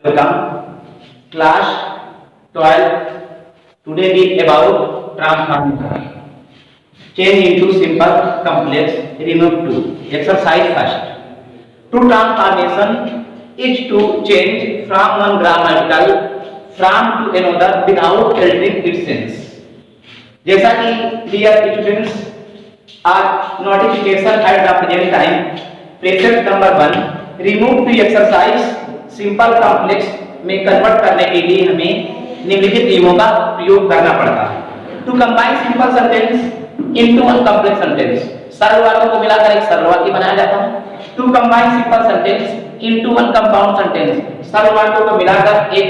Welcome, class 12. Today we about transformation. Change into simple, complex, remove two. Exercise first. To transformation is to change from one grammatical form to another without altering its sense. जैसा कि dear students, our notification at the present time. Precept number 1. remove to exercise simple complex में convert करने के लिए हमें निम्नलिखित नियमों का प्रयोग करना पड़ता है। To combine simple sentence into one complex sentence, सरल वाक्यों को मिलाकर एक सरल वाक्य बनाया जाता है। To combine simple sentence into one compound sentence, सरल वाक्यों को मिलाकर एक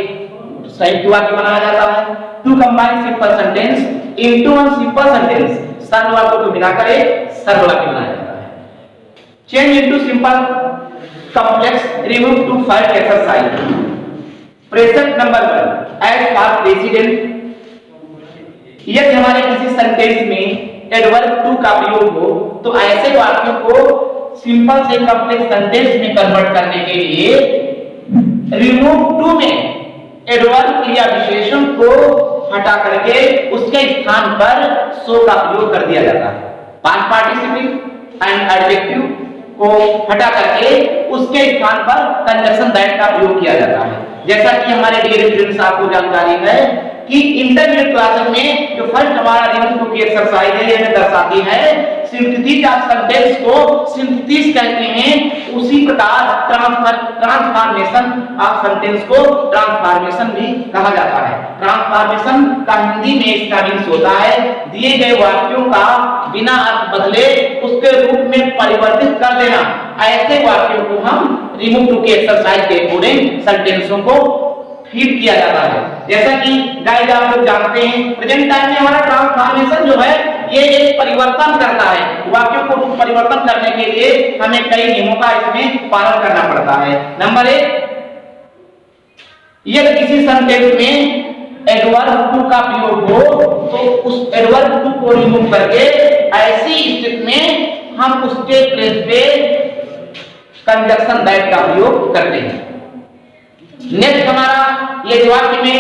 संयुक्त वाक्य बनाया जाता है। To combine simple sentence into one simple sentence, सरल वाक्यों को मिलाकर एक सरल वाक्य बनाया जाता है। Change into simple complex, remove to five exercise. Precept number 1. As for president, यदि हमारे किसी सेंटेंस में एडवर्ब टू का प्रयोग हो तो ऐसे वाक्यों को सिंपल से कॉम्प्लेक्स सेंटेंस में कन्वर्ट करने के लिए रिमूव टू में एडवर्ब क्रिया विशेषण को हटा करके उसके स्थान पर सो का प्रयोग कर दिया जाता है। पास्ट पार्टिसिपल एंड एडजेक्टिव को हटा करके उसके स्थान पर कंजक्शन दैट का प्रयोग किया जाता है। जैसा कि हमारे डियर स्टूडेंट्स आपको जानकारी है कि इंटरमीडिएट क्लासेस में जो फर्स्ट हमारा रिमूव टू की एक्सरसाइज है यह दर्शाती है सिंथेसिस ऑफ सेंटेंस को सिंथेसिस कहते हैं, उसी प्रकार ट्रांसफॉर्मेशन ऑफ सेंटेंस को ट्रांसफॉर्मेशन भी कहा जाता है। ट्रांसफॉर्मेशन का हिंदी में इसका मीनिंग होता है दिए गए वाक्यों का बिना अर्थ बदले उसके रूप में परिवर्तित कर देना। ऐसे वाक्यों को हम रिमूव टू की एक्सरसाइज के अकॉर्डिंग सेंटेंसों को फीड किया जाता है। जैसा कि गाइस आप लोग जानते हैं प्रेजेंट टाइम में हमारा ट्रांसफॉर्मेशन जो है ये एक परिवर्तन करता है। वाक्यों को परिवर्तन करने के लिए हमें कई नियमों का इसमें पालन करना पड़ता है। नंबर 1, यदि किसी सेंटेंस में एडवर्ब टू का प्रयोग हो तो उस एडवर्ब टू को रिमूव करके ऐसी स्थिति में हम उसके प्लेस पे कंजक्शन दैट का प्रयोग करते हैं। नेक्स्ट हमारा ये वाक्य में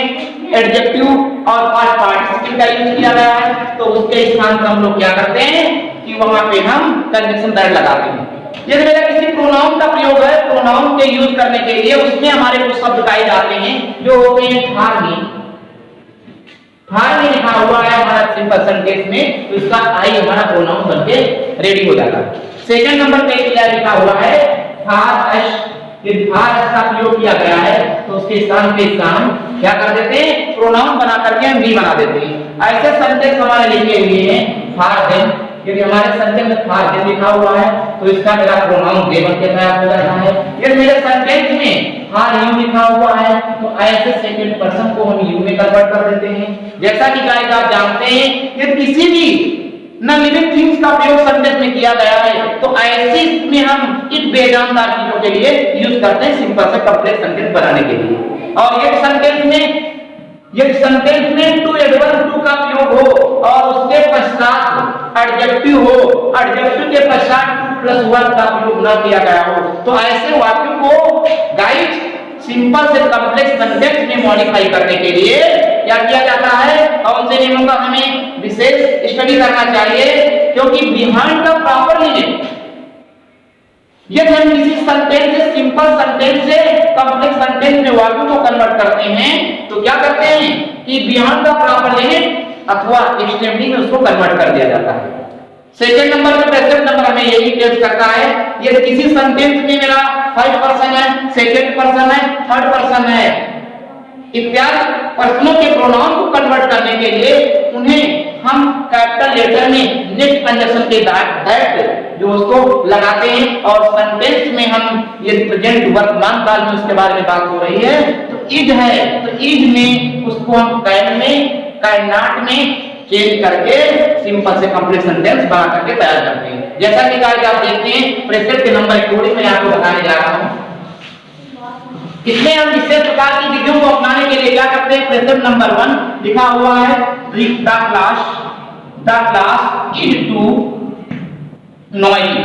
एडजेक्टिव और पास्ट पार्टिसिपल का यूज किया गया है तो उसके स्थान पर हम लोग क्या करते हैं कि वहां पे हम कंजक्शन दैट लगाते हैं। यदि मेरा किसी प्रोनाउन का प्रयोग है, प्रोनाउन के यूज करने के लिए उसमें हमारे कुछ शब्द पाए जाते हैं जो होते हैं फॉर मी। फॉर मी लिखा हुआ है हमारा सिंपल सेंटेंस में तो इसका आई हमारा प्रोनाउन बनके रेडी हो जाता है। सेकंड नंबर पे क्या लिखा हुआ है फॉर अस, यदि फॉर अस का प्रयोग किया गया है तो उसके स्थान पे स्थान क्या कर देते हैं प्रोनाउन बना करके हम भी बना देते हैं। ऐसे सेंटेंस हमारे लिखे हुए हैं फॉर देम, यदि हमारे सेंटेंस में फॉर देम लिखा हुआ है तो इसका मेरा प्रोनाउन दे बन के तैयार हो जाता है। यदि मेरे सेंटेंस में फॉर यू लिखा हुआ है तो ऐसे सेकंड पर्सन को हम यू में कन्वर्ट कर देते हैं। जैसा कि गाइस आप जानते हैं यदि किसी भी नॉन लिविंग थिंग्स का प्रयोग सेंटेंस में किया गया है तो ऐसे में हम इट बेजानदार चीजों के लिए यूज करते हैं सिंपल से कॉम्प्लेक्स सेंटेंस बनाने के लिए। और ये सेंटेंस में टू एडवर्ब टू का प्रयोग हो और उसके पश्चात एडजेक्टिव हो, एडजेक्टिव के पश्चात टू प्लस वन का प्रयोग न किया गया हो तो ऐसे वाक्यों को गाइस सिंपल से कॉम्प्लेक्स सेंटेंस में मॉडिफाई करने के लिए क्या किया जाता है और उनसे नियमों का हमें विशेष स्टडी करना चाहिए क्योंकि बिहाइंड द प्रॉपर मीनिंग यदि हम किसी सेंटेंस से सिंपल सेंटेंस से कॉम्प्लेक्स सेंटेंस में वाक्यों को कन्वर्ट करते हैं तो क्या करते हैं कि बिहाइंड द प्रॉपर मीनिंग अथवा एक्सट्रीमली में उसको कन्वर्ट कर दिया जाता है। सेकंड नंबर पे प्रेजेंट नंबर हमें यही टेस्ट करता है यदि किसी सेंटेंस में मेरा फर्स्ट पर्सन है, सेकंड पर्सन है, थर्ड पर्सन है इत्यादि पर्सनों के प्रोनाउन को कन्वर्ट करने के लिए उन्हें हम कैपिटल लेटर में नेक्स्ट कंजक्शन के दैट जो उसको लगाते हैं और सेंटेंस में हम ये प्रेजेंट वर्तमान काल में उसके बारे में बात हो रही है तो इज है तो इज में उसको हम कैन में कैन नॉट में चेंज करके सिंपल से कॉम्प्लेक्स सेंटेंस बना करके तैयार करते हैं। जैसा कि गाइस आप देखते हैं प्रेजेंट के नंबर थोड़ी मैं आपको बताने जा रहा हूं। इसमें हम विशेष प्रकार की विधियों को अपनाने के लिए क्या करते हैं प्रेजेंट नंबर 1 लिखा हुआ है the class is too noisy.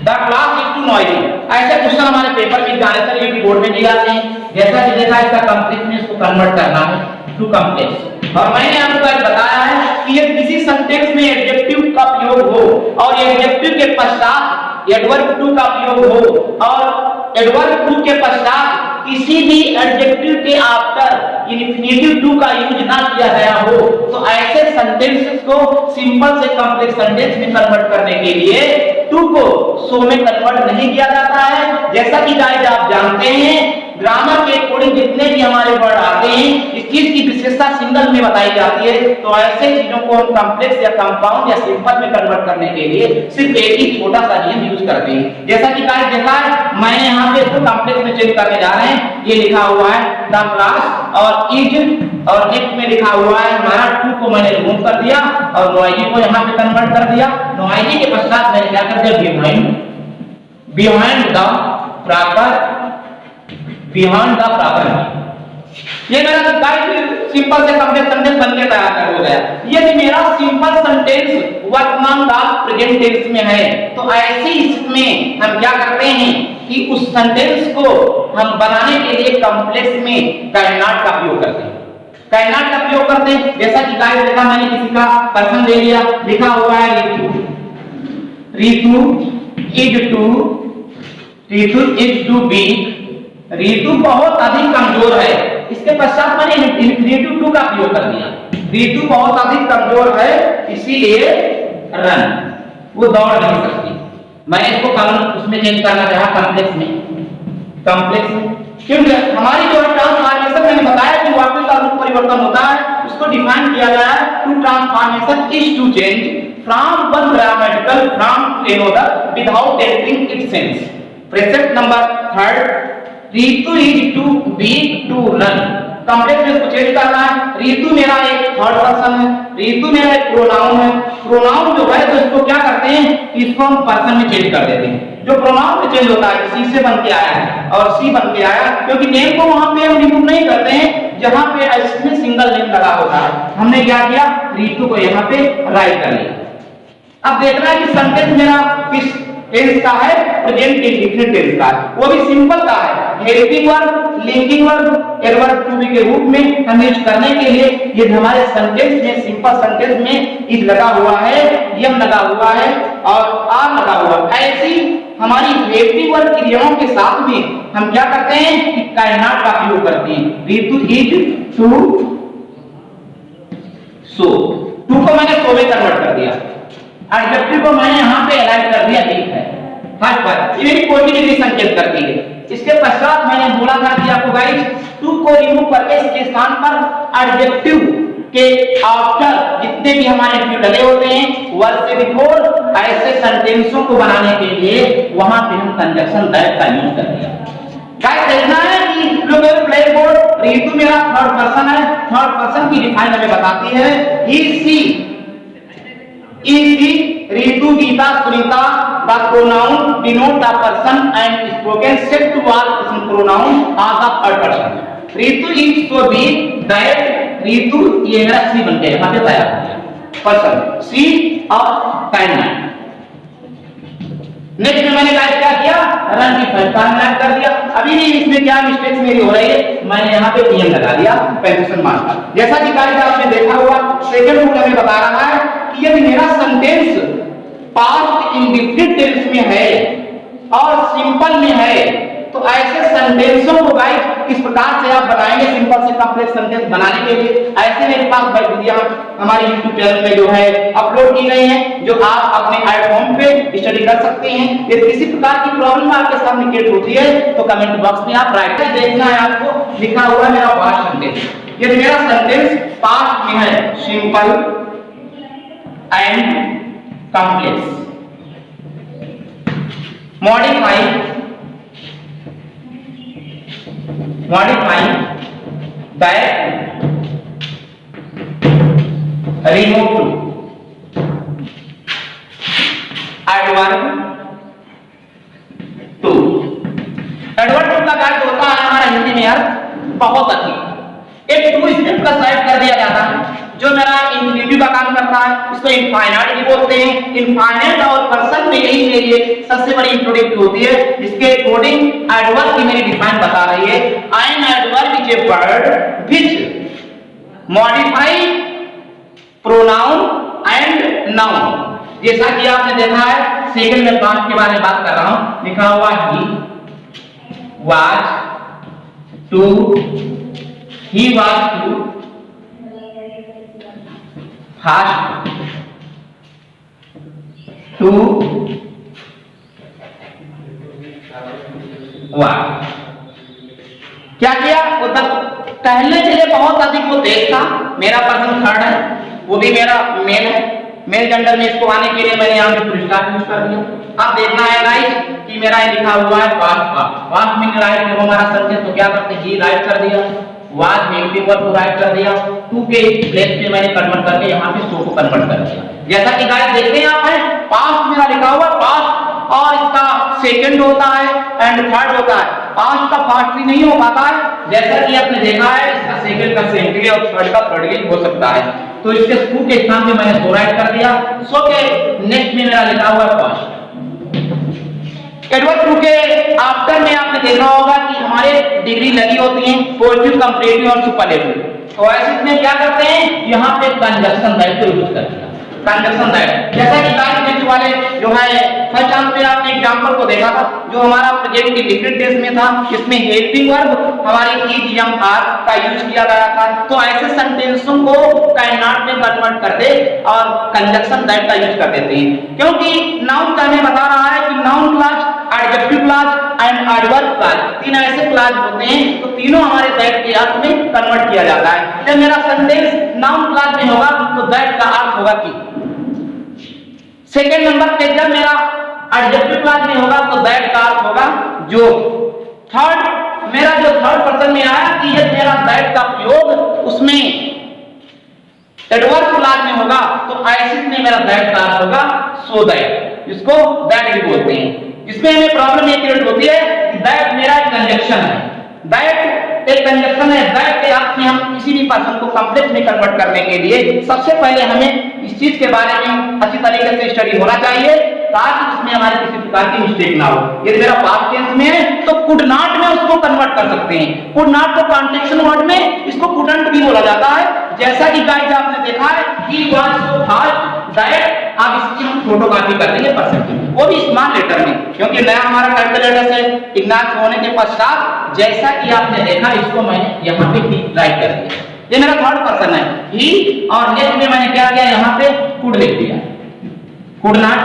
The class is too noisy. ऐसे क्वेश्चन हमारे पेपर में जाने सर ये बोर्ड में दिए जाते हैं। जैसा कि देखा इसका कंप्लीटनेस को कन्वर्ट करना है टू कॉम्प्लेक्स। और मैंने आपको आज बताया है कि ये किसी सेंटेंस में एडजेक्टिव का प्रयोग हो और एडजेक्टिव के पश्चात एडवर्ब टू का प्रयोग हो और एडवर्ब टू के पश्चात किसी भी एडजेक्टिव के आफ्टर इन्फिनेटिव टू का यूज ना किया गया हो, तो ऐसे सेंटेंसेस को सिंपल से कॉम्प्लेक्स सेंटेंस में कन्वर्ट करने के लिए टू को सो में कन्वर्ट नहीं किया जाता है। जैसा कि गाइस आप जानते हैं ग्रामर के अकॉर्डिंग जितने भी हमारे वर्ड आते हैं इस चीज की विशेषता सिंगल में बताई जाती है। तो ऐसे चीजों को हम कॉम्प्लेक्स या कंपाउंड या सिंपल में कन्वर्ट करने के लिए सिर्फ एक ही छोटा सा नियम यूज करते हैं। जैसा कि गाइस देखा है मैंने यहाँ पे इसको कॉम्प्लेक्स में चेंज करने जा रहे हैं। ये लिखा हुआ है द क्लास और इज और नेक्स्ट में लिखा हुआ है हमारा टू को मैंने रिमूव कर दिया और नॉइजी को यहाँ पे कन्वर्ट कर दिया। नॉइजी के पश्चात मैंने क्या कर दिया बिहाइंड द प्रॉपर। ये मेरा गाइस सिंपल से कॉम्प्लेक्स सेंटेंस बन के तैयार हो गया। यदि मेरा सिंपल सेंटेंस वर्तमान काल प्रेजेंट टेंस में है तो ऐसी इसमें हम क्या करते हैं कि उस सेंटेंस को हम बनाने के लिए कॉम्प्लेक्स में कैन नॉट का प्रयोग करते हैं। कैन नॉट का प्रयोग करते हैं जैसा कि गाइस देखा मैंने किसी का पर्सन ले लिया, लिखा हुआ है Ritu is too be. Ritu बहुत अधिक कमजोर है, इसके पश्चात मैंने इन्फिनेटिव टू का प्रयोग कर दिया। रीतू बहुत अधिक कमजोर है इसीलिए रन, वो दौड़ नहीं सकती। मैं इसको उसमें चेंज करना चाहा कॉम्प्लेक्स में क्योंकि हमारी जो ट्रांसफॉर्मेशन मैंने बताया कि वाक्य का रूप परिवर्तन होता है, उसको डिफाइन किया गया है to transformation is to change from one grammatical form to another without altering its sense. Present number 3 Ritu is too be too run. Complex में इसको चेंज करना है। रीतू मेरा एक थर्ड पर्सन है, रीतू मेरा एक प्रोनाउन है। प्रोनाउन जो है तो इसको क्या करते हैं कि इसको हम पर्सन में चेंज कर देते हैं। जो प्रोनाउन में चेंज होता है सी से बन के आया है और सी बन के आया क्योंकि नेम को वहां पे हम रिमूव नहीं करते हैं जहां पे इसमें सिंगल नेम लगा होता है। हमने क्या किया रीतू को यहाँ पे राइट कर लिया। अब देखना है कि सेंटेंस मेरा किस टेंस का है, प्रेजेंट इंडेफिनिट टेंस का है, वो भी सिंपल का है। Helping verb, linking verb, adverb to be के रूप में हम यूज करने के लिए ये हमारे सेंटेंस में सिंपल सेंटेंस में इज लगा हुआ है, यम लगा हुआ है और आर लगा हुआ है। ऐसी हमारी हेल्पिंग वर्ब क्रियाओं के साथ में हम क्या करते हैं कि कैन नॉट का प्रयोग करते हैं। Ritu is too so, too को मैंने सो में कन्वर्ट कर दिया, एडजेक्टिव को मैंने यहां पे अलाइन कर दिया ठीक है फर्स्ट पर, ये पॉजिटिव संकेत करती है। इसके पश्चात मैंने बोला था कि आपको गाइस टू को रिमूव करके इसके स्थान पर एडजेक्टिव के आफ्टर जितने भी हमारे टू लगे होते हैं वर्ब से बिफोर ऐसे सेंटेंसों को बनाने के लिए वहां पे हम कंजक्शन दैट का यूज कर दिया। गाइस देखना है कि look at black board, Ritu मेरा थर्ड पर्सन है, थर्ड पर्सन की डिफाइन हमें बताती है ही सी इसी Ritu Gita Sunita the pronoun denote the person and spoken set to all person pronoun as the third person. Ritu is so be that Ritu ये मेरा सी बन गया यहां पे तैयार हो गया पर्सन सी और कैन नॉट। नेक्स्ट में मैंने क्या किया रन की फर्स्ट कर दिया। अभी भी इसमें क्या मिस्टेक्स मेरी हो रही है मैंने यहाँ पे नियम लगा दिया पंक्चुएशन मार्क का। जैसा कि गाइस आपने देखा हुआ सेकंड रूल हमें बता रहा है कि यदि मेरा सेंटेंस पास्ट इंडेफिनिट टेंस में है और सिंपल में है तो ऐसे सेंटेंसों को गाइस किस प्रकार से आप बनाएंगे सिंपल से कॉम्प्लेक्स सेंटेंस बनाने के लिए। ऐसे मेरे पास भाई वीडियो हमारे YouTube चैनल में जो है अपलोड की गई है जो आप अपने आईफोन पे स्टडी कर सकते हैं। यदि किसी प्रकार की प्रॉब्लम आपके सामने क्रिएट होती है तो कमेंट बॉक्स में आप राइट कर देखना है। आपको लिखा हुआ है मेरा पास्ट सेंटेंस, यदि मेरा सेंटेंस पास्ट में है simple and complex modify that remove to adverb to। Adverb too का अर्थ होता है हमारा हिंदी में अर्थ बहुत अधिक। एक टू स्टेप का साइड कर दिया जाता है जो मेरा इंफिनिटी का काम करता है इसको इनफाइनाइट भी बोलते हैं। इनफाइनाइट और पर्सन में यही मेरी एक सबसे बड़ी इंट्रोडक्ट होती है। इसके अकॉर्डिंग एडवर्ब की मेरी डिफाइन बता रही है। An adverb is a word which modify pronoun and noun. जैसा कि आपने देखा है सेकंड में पास्ट के बारे में बात कर रहा हूं, लिखा हुआ he was too, he was too fast too was. क्या किया? वो तब टहलने के लिए बहुत अधिक वो तेज था। मेरा पर्सन थर्ड है, वो भी मेरा मेल है। मेल जेंडर में इसको आने के लिए मैंने यहाँ पे फुल स्टॉप यूज कर दिया। अब देखना है गाइस कि मेरा ये लिखा हुआ है पास्ट मीन राइट, वो हमारा सब्जेक्ट तो क्या करते हैं ही राइट कर दिया, वाज नेगेटिव वर्ब को राइट कर दिया, टू के प्लेस पे मैंने कन्वर्ट करके यहाँ पे सो को कन्वर्ट कर दिया। जैसा कि गाइस देखते हैं आप है पास्ट मेरा लिखा हुआ पास्ट और इसका सेकंड होता है एंड थर्ड होता है। पास्ट का फास्ट भी नहीं हो पाता है, जैसा कि आपने देखा है इसका सेकंड का सेकंड और थर्ड का थर्ड भी हो सकता है। तो इसके सो के स्थान पे मैंने सो राइट कर दिया। सो के नेक्स्ट में मेरा लिखा हुआ है पास्ट। एडवर्ब टू के आफ्टर में आपने देखा होगा कि हमारे डिग्री लगी होती है पॉजिटिव, कंपैरेटिव और सुपरलेटिव। तो ऐसे में क्या करते हैं यहाँ पे कंजंक्शन दैट को यूज करते हैं। कंजंक्शन दैट जैसा कि गाइस नेक्स्ट वाले जो है फर्स्ट टाइम पे आपने एग्जांपल को देखा था जो हमारा प्रेजेंट इंडेफिनिट टेंस में था, इसमें हेल्पिंग वर्ब हमारी इज एम आर का यूज किया गया था। तो ऐसे सेंटेंसों को कैन नॉट में कन्वर्ट कर दे और कंजंक्शन दैट का यूज कर देते हैं, क्योंकि नाउन का हमें बता रहा है कि noun clause, adjective clause and adverb clause, तीन ऐसे क्लॉज होते हैं तो तीनों हमारे दैट के अर्थ में कन्वर्ट किया जाता है। जब मेरा सेंटेंस नाउन क्लॉज में होगा तो दैट का अर्थ होगा कि। सेकंड नंबर पे जब मेरा एडजेक्टिव क्लॉज में होगा तो दैट का अर्थ होगा जो। थर्ड मेरा जो थर्ड पर्सन में आया कि यदि मेरा दैट का प्रयोग उसमें एडवर्ब क्लॉज में होगा तो ऐसे में मेरा दैट का अर्थ होगा सो दैट, इसको दैट भी बोलते हैं। इसमें हमें प्रॉब्लम ये क्रिएट होती है कि दैट मेरा कंजंक्शन है, दैट एक कंजंक्शन है। दैट के अर्थ में हम किसी भी पर्सन को कॉम्प्लेक्स में कन्वर्ट करने के लिए सबसे पहले हमें इस चीज के बारे में अच्छी तरीके से स्टडी होना चाहिए ताकि उसमें हमारे किसी प्रकार की मिस्टेक ना हो। यदि मेरा पास्ट टेंस में है तो कुड नॉट में उसको कन्वर्ट कर सकते हैं। कुड नॉट को कॉन्टेक्शन वर्ड में इसको कुडंट भी बोला जाता है। जैसा कि गाइस आपने देखा है he was so fast that, आप इसकी हम फोटो कॉपी कर देंगे परसेंट, वो भी स्मॉल लेटर में, क्योंकि नया हमारा कैपिटल लेटर से इग्नोर होने के पश्चात जैसा कि आपने देखा इसको मैंने यहाँ पे राइट कर दिया। ये मेरा थर्ड पर्सन है ही, और नेक्स्ट में मैंने क्या किया यहाँ पे कुड लिख दिया, कुड नॉट।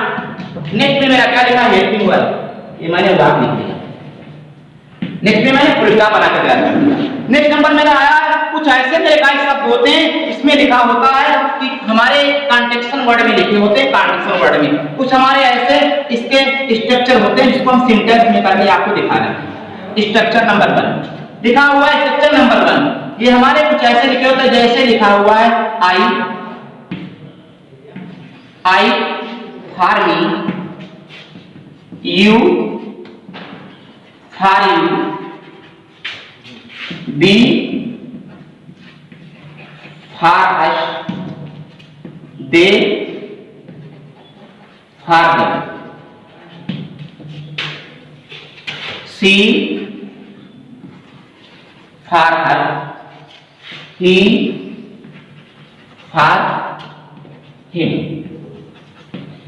नेक्स्ट में मेरा क्या लिखा हेल्पिंग वर्ब, ये मैंने वाक लिख दिया। नेक्स्ट में मैंने फुल स्टॉप बना कर दिया। नेक्स्ट नंबर मेरा आया कुछ ऐसे मेरे गाइस शब्द होते हैं इसमें लिखा होता है कि हमारे कॉन्टेक्शन वर्ड में लिखे होते हैं, कॉन्टेक्शन वर्ड में कुछ हमारे ऐसे इसके स्ट्रक्चर होते हैं जिसको हम सिंटेक्स में करके आपको दिखा रहे हैं। स्ट्रक्चर नंबर 1 लिखा हुआ है, स्ट्रक्चर नंबर 1 ये हमारे कुछ ऐसे लिखे होते हैं जैसे लिखा हुआ है I for me, you for you, we for us, they for them, she for her, he for him.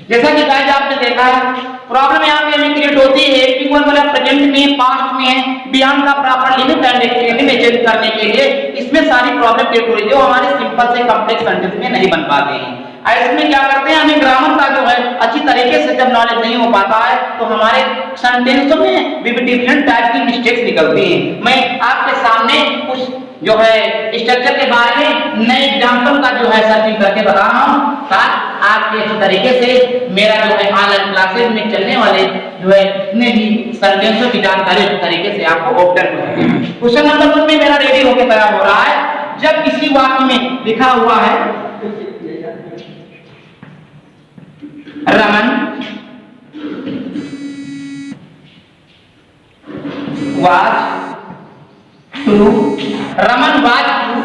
जैसा कि गाइस आपने देखा है प्रॉब्लम यहाँ पे हमें क्रिएट होती है हेल्पिंग वर्ब मतलब प्रेजेंट में, पास्ट में, बियॉन्ड का प्रॉपर लिमिट एंड एक्टिविटी में चेंज करने के लिए इसमें सारी प्रॉब्लम क्रिएट हो रही है जो हमारे सिंपल से कॉम्प्लेक्स सेंटेंस में नहीं बन पाते हैं। इसमें क्या करते हैं हमें ग्रामर का जो है अच्छी तरीके से जब नॉलेज नहीं हो पाता है तो हमारे सेंटेंसों में भी डिफरेंट टाइप की मिस्टेक्स निकलती हैं। मैं आपके सामने कुछ जो है स्ट्रक्चर के बारे में नए एग्जांपल का जो है सर्चिंग करके बता रहा हूं ताकि आपके अच्छी तरीके से मेरा जो है ऑनलाइन क्लासेस में चलने वाले जो है जितने भी सेंटेंसों की जानकारी अच्छी तरीके से आपको ऑब्जर्व हो सके। क्वेश्चन नंबर 1 में मेरा रेडी होकर तैयार हो रहा है। जब किसी वाक्य में लिखा हुआ है Raman was too, Raman was to